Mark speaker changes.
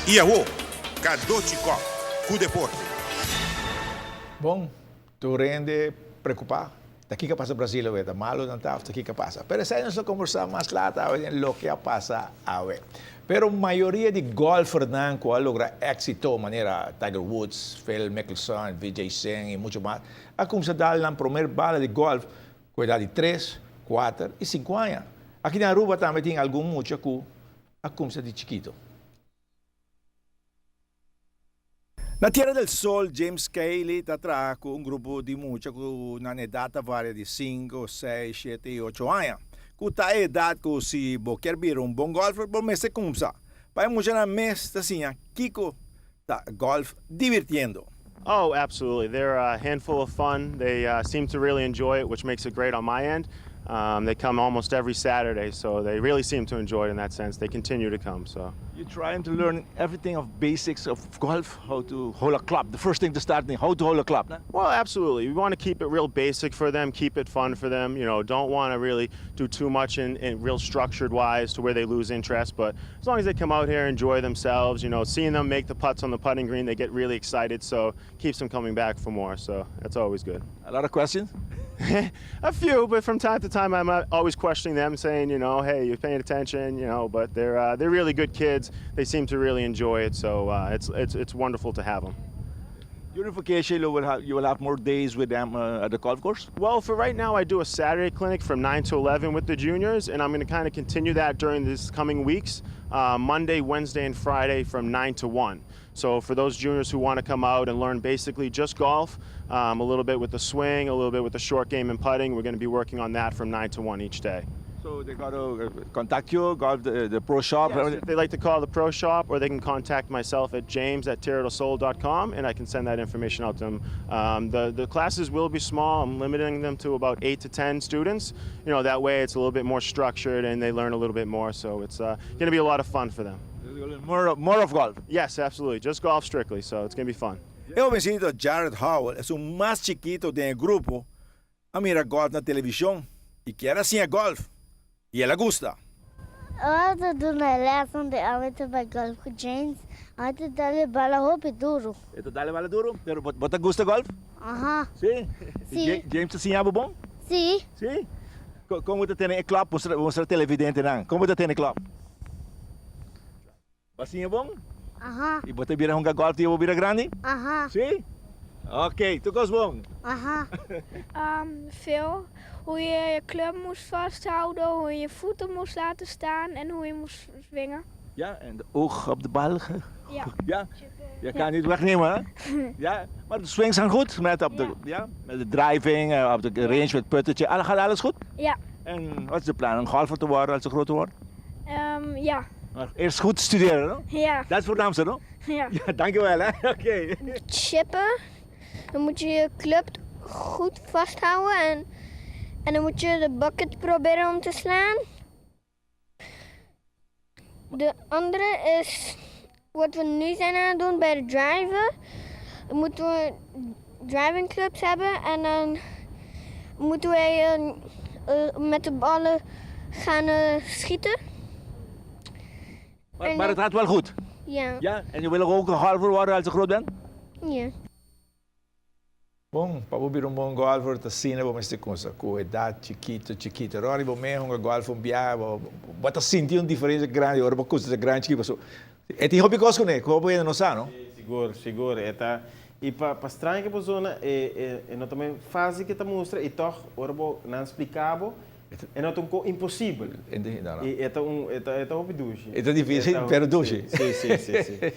Speaker 1: Iaô, Kadochikov, com deporte.
Speaker 2: Bom, tu rende preocupar. Daqui que passa Brasil, é malo não tá, daqui que passa. Pero essa nós conversar mais lá, tá, o que passa awe. Pero maioria de golfer não que logra éxito, maneira Tiger Woods, Phil Mickelson, Vijay Singh e muito mais, a começar a dar a primeira bala de golfe com a idade de 3, 4 e 5 anos. Aqui na Aruba também tem algum muito que a começar de chiquito. Na Tierra del Sol, James Cayley está atrás com grupo de mucha que na idade varia de 5, 6, 7 e 8 anos. Com a idade que se você quer vir bom golfer, por mês se começa. Para muita na mês, assim, Kiko tá golf divertindo.
Speaker 3: Oh, absolutely. They're a handful of fun. They seem to really enjoy it, which makes it great on my end. They come almost every Saturday, so they really seem to enjoy it in that sense. They continue to come. So
Speaker 4: you're trying to learn everything of basics of golf, how to hold a club. The first thing to start, how to hold a club. No?
Speaker 3: Well, absolutely. We want to keep it real basic for them, keep it fun for them. You know, don't want to really do too much in real structured wise to where they lose interest. But as long as they come out here, enjoy themselves, you know, seeing them make the putts on the putting green, they get really excited. So keeps them coming back for more. So that's always good.
Speaker 4: A lot of questions?
Speaker 3: A few, but from time to time, I'm always questioning them, saying, you know, hey, you're paying attention, you know. But they're really good kids. They seem to really enjoy it, so it's wonderful to have them.
Speaker 4: During vacation, you will have more days with them at the golf course?
Speaker 3: Well, for right now, I do a Saturday clinic from 9 to 11 with the juniors, and I'm going to kind of continue that during these coming weeks, Monday, Wednesday, and Friday from 9 to 1. So for those juniors who want to come out and learn basically just golf, a little bit with the swing, a little bit with the short game and putting, we're going to be working on that from 9 to 1 each day.
Speaker 4: So they got to contact you, go to the pro shop?
Speaker 3: Yes, if they like to call the pro shop, or they can contact myself at james@tierradelsol.com, and I can send that information out to them. The classes will be small. I'm limiting them to about 8 to 10 students. You know, that way it's a little bit more structured and they learn a little bit more. So it's going to be a lot of fun for them.
Speaker 4: More of golf?
Speaker 3: Yes, absolutely. Just golf strictly, so it's going to be fun.
Speaker 2: Eu visito Jared Howell, é o mais chiquito do grupo. A mira golf na televisão e quer assim a golf. E ela gosta.
Speaker 5: Eu estou dando lesson de amateur para golf com James. Eu estou dando bala roupa duro.
Speaker 4: Ito dale bala duro? Pero bota gusta golf?
Speaker 5: Aham.
Speaker 4: Sim?
Speaker 5: Sim.
Speaker 4: James ensinava bom?
Speaker 5: Sim.
Speaker 4: Sim? Como você tem club? Mostra televidente não. Como você tem club? Basinha bom?
Speaker 5: Aham.
Speaker 4: E você vira golf e eu vira grande?
Speaker 5: Aham.
Speaker 4: Sim? Oké, tu goes bom.
Speaker 5: Aham.
Speaker 6: Veel. Hoe je je club moest vasthouden, hoe je je voeten moest laten staan en hoe je moest swingen.
Speaker 4: Ja, en de oog op de bal.
Speaker 6: Ja.
Speaker 4: Ja? Je kan niet wegnemen, hè? Ja, maar de swings gaan goed met, met de driving, op de range met puttetje. Gaat alles goed?
Speaker 6: Ja.
Speaker 4: En wat is de plan? Een golfer te worden als je groter wordt?
Speaker 6: Ja.
Speaker 4: Maar eerst goed studeren, no?
Speaker 6: Ja.
Speaker 4: Dat is voornaamste, no?
Speaker 6: Ja.
Speaker 4: Ja, dankjewel, hè? Oké.
Speaker 6: Chippen. Dan moet je je club goed vasthouden en dan moet je de bucket proberen om te slaan. De andere is wat we nu zijn aan het doen bij de driver. Dan moeten we driving clubs hebben en dan moeten wij met de ballen gaan schieten.
Speaker 4: Maar het gaat wel goed?
Speaker 6: Ja.
Speaker 4: Ja? En je wil ook een golfer worden als je groot bent?
Speaker 6: Ja.
Speaker 2: Bom, para vir bom golfer, tá sina vamos ter coisa, com idade chiquito. Agora vou mesmo um golfer biar, bota sentir uma diferença grande, agora vou coisa grande que passou. É tem hobby coisa né? Como é não sabe, não?
Speaker 7: Seguro. E para estranha que pessoa não também faz que te mostra e toch, agora vou não explicável. É não tão impossível.
Speaker 2: Entendi, não.
Speaker 7: E é tão hobby duche.
Speaker 2: É tão difícil, pero duche.
Speaker 7: Sim.